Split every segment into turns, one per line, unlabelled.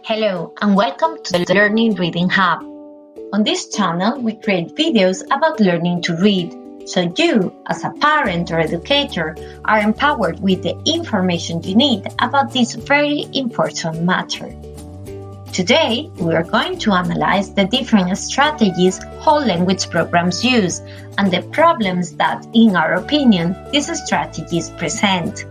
Hello and welcome to the Learning Reading Hub. On this channel, we create videos about learning to read, so you, as a parent or educator, are empowered with the information you need about this very important matter. Today, we are going to analyze the different strategies whole language programs use and the problems that, in our opinion, these strategies present.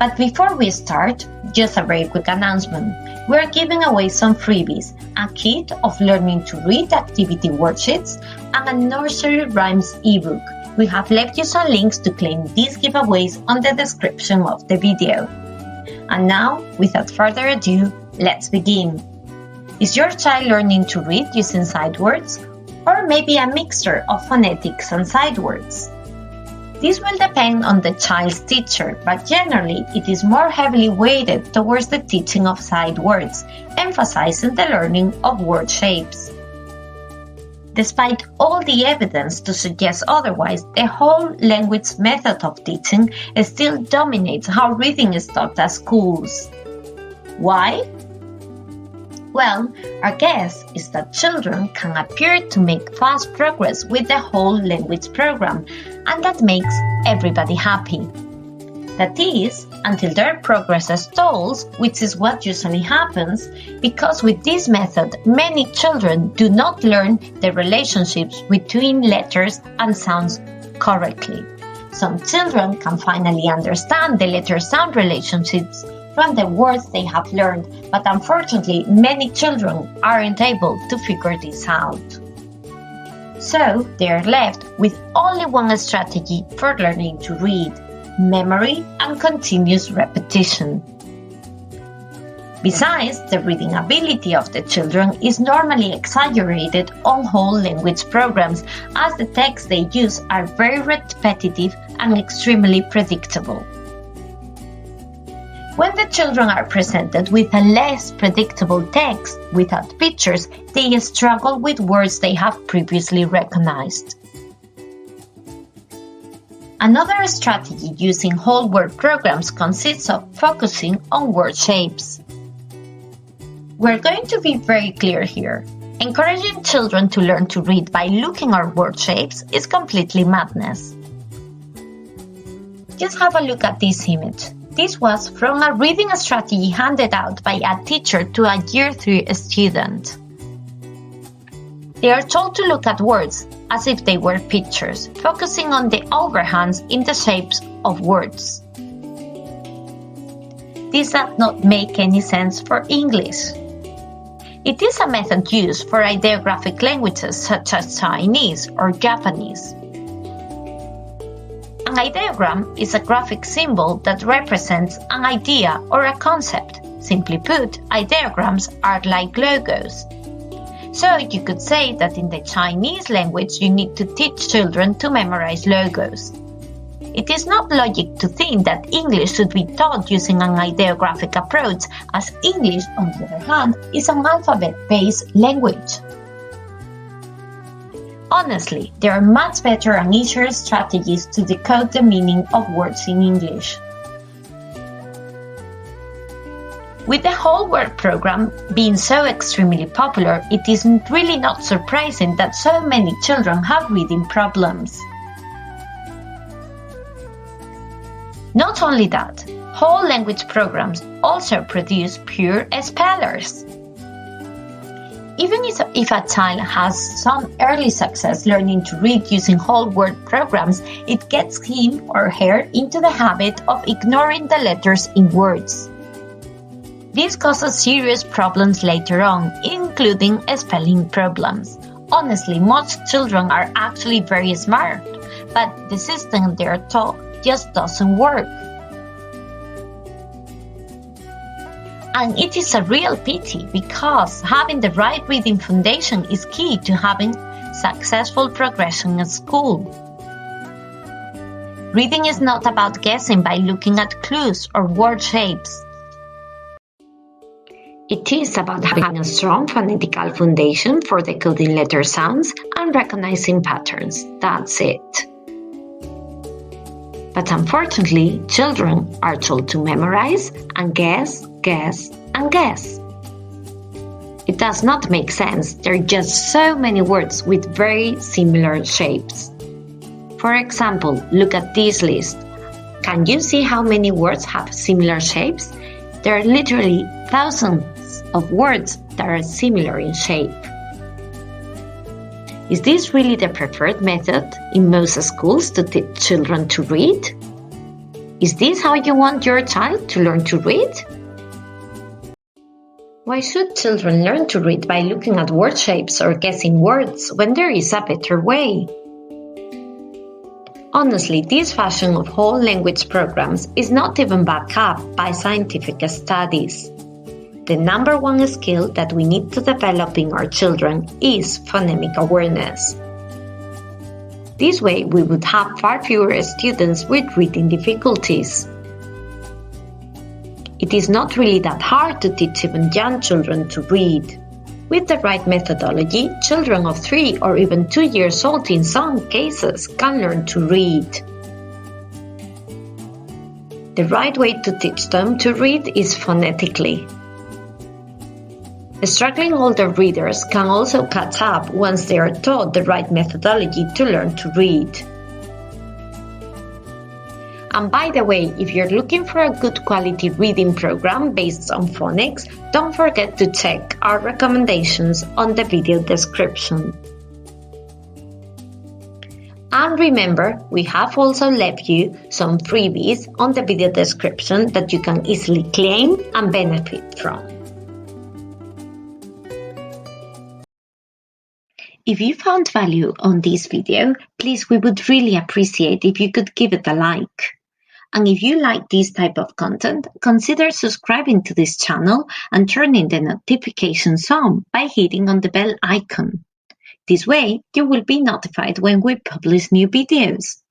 But before we start, just a very quick announcement. We are giving away some freebies, a kit of learning to read activity worksheets, and a nursery rhymes ebook. We have left you some links to claim these giveaways on the description of the video. And now, without further ado, let's begin. Is your child learning to read using sight words, or maybe a mixture of phonetics and sight words? This will depend on the child's teacher, but generally it is more heavily weighted towards the teaching of sight words, emphasizing the learning of word shapes. Despite all the evidence to suggest otherwise, the whole language method of teaching still dominates how reading is taught at schools. Why? Well, our guess is that children can appear to make fast progress with the whole language program, and that makes everybody happy. That is, until their progress stalls, which is what usually happens, because with this method, many children do not learn the relationships between letters and sounds correctly. Some children can finally understand the letter-sound relationships from the words they have learned, but unfortunately, many children aren't able to figure this out. So, they are left with only one strategy for learning to read: memory and continuous repetition. Besides, the reading ability of the children is normally exaggerated on whole language programs, as the texts they use are very repetitive and extremely predictable. When the children are presented with a less predictable text without pictures, they struggle with words they have previously recognized. Another strategy using whole word programs consists of focusing on word shapes. We're going to be very clear here. Encouraging children to learn to read by looking at word shapes is completely madness. Just have a look at this image. This was from a reading strategy handed out by a teacher to a Year 3 student. They are told to look at words as if they were pictures, focusing on the overhangs in the shapes of words. This does not make any sense for English. It is a method used for ideographic languages such as Chinese or Japanese. An ideogram is a graphic symbol that represents an idea or a concept. Simply put, ideograms are like logos. So you could say that in the Chinese language you need to teach children to memorize logos. It is not logic to think that English should be taught using an ideographic approach, as English, on the other hand, is an alphabet-based language. Honestly, there are much better and easier strategies to decode the meaning of words in English. With the whole word program being so extremely popular, it is really not surprising that so many children have reading problems. Not only that, whole language programs also produce pure spellers. Even if a child has some early success learning to read using whole word programs, it gets him or her into the habit of ignoring the letters in words. This causes serious problems later on, including spelling problems. Honestly, most children are actually very smart, but the system they are taught just doesn't work. And it is a real pity, because having the right reading foundation is key to having successful progression at school. Reading is not about guessing by looking at clues or word shapes. It is about having a strong phonetical foundation for decoding letter sounds and recognizing patterns. That's it. But unfortunately, children are told to memorize and guess, guess, and guess. It does not make sense. There are just so many words with very similar shapes. For example, look at this list. Can you see how many words have similar shapes? There are literally thousands of words that are similar in shape. Is this really the preferred method in most schools to teach children to read? Is this how you want your child to learn to read? Why should children learn to read by looking at word shapes or guessing words when there is a better way? Honestly, this fashion of whole language programs is not even backed up by scientific studies. The number one skill that we need to develop in our children is phonemic awareness. This way, we would have far fewer students with reading difficulties. It is not really that hard to teach even young children to read. With the right methodology, children of 3 or even 2 years old in some cases can learn to read. The right way to teach them to read is phonetically. Struggling older readers can also catch up once they are taught the right methodology to learn to read. And by the way, if you're looking for a good quality reading program based on phonics, don't forget to check our recommendations on the video description. And remember, we have also left you some freebies on the video description that you can easily claim and benefit from. If you found value on this video, please, we would really appreciate if you could give it a like. And if you like this type of content, consider subscribing to this channel and turning the notifications on by hitting on the bell icon. This way, you will be notified when we publish new videos.